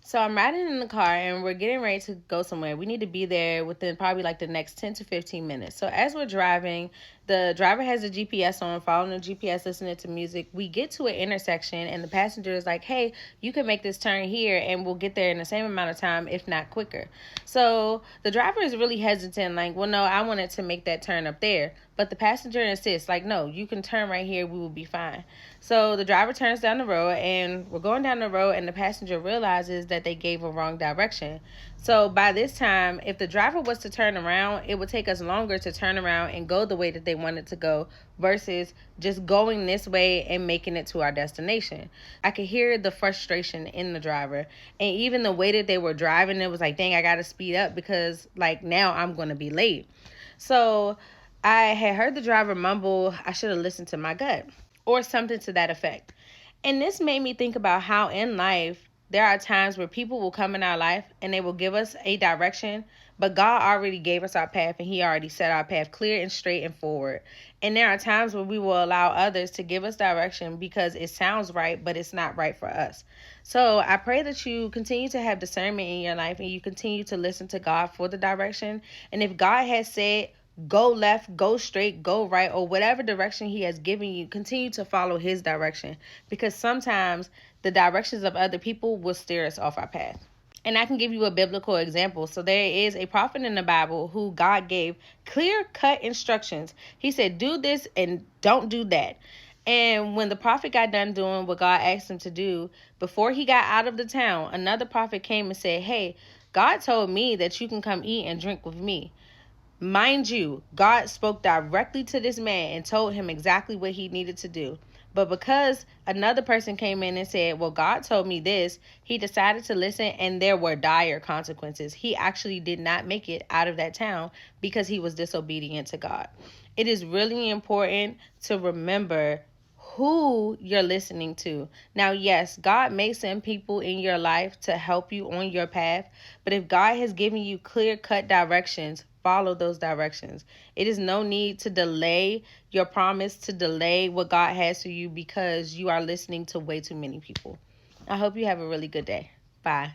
So I'm riding in the car and we're getting ready to go somewhere. We need to be there within probably like the next 10 to 15 minutes. So as we're driving, the driver has the GPS on, following the GPS, listening to music. We get to an intersection and the passenger is like, hey, you can make this turn here and we'll get there in the same amount of time, if not quicker. So the driver is really hesitant, like, well, no, I wanted to make that turn up there. But the passenger insists, like, no, you can turn right here. We will be fine. So the driver turns down the road and we're going down the road and the passenger realizes that they gave a wrong direction. So by this time, if the driver was to turn around, it would take us longer to turn around and go the way that they wanted to go versus just going this way and making it to our destination. I could hear the frustration in the driver, and even the way that they were driving, it was like, dang, I gotta speed up because like now I'm gonna be late. So I had heard the driver mumble, I should have listened to my gut, or something to that effect. And this made me think about how in life there are times where people will come in our life and they will give us a direction, but God already gave us our path and He already set our path clear and straight and forward. And there are times where we will allow others to give us direction because it sounds right, but it's not right for us. So I pray that you continue to have discernment in your life and you continue to listen to God for the direction. And if God has said, go left, go straight, go right, or whatever direction He has given you, continue to follow His direction, because sometimes the directions of other people will steer us off our path. And I can give you a biblical example. So there is a prophet in the Bible who God gave clear-cut instructions. He said, do this and don't do that. And when the prophet got done doing what God asked him to do, before he got out of the town, another prophet came and said, hey, God told me that you can come eat and drink with me. Mind you, God spoke directly to this man and told him exactly what he needed to do. But because another person came in and said, well, God told me this, he decided to listen, and there were dire consequences. He actually did not make it out of that town because he was disobedient to God. It is really important to remember who you're listening to. Now, yes, God may send people in your life to help you on your path, but if God has given you clear-cut directions, follow those directions. It is no need to delay your promise, to delay what God has for you because you are listening to way too many people. I hope you have a really good day. Bye.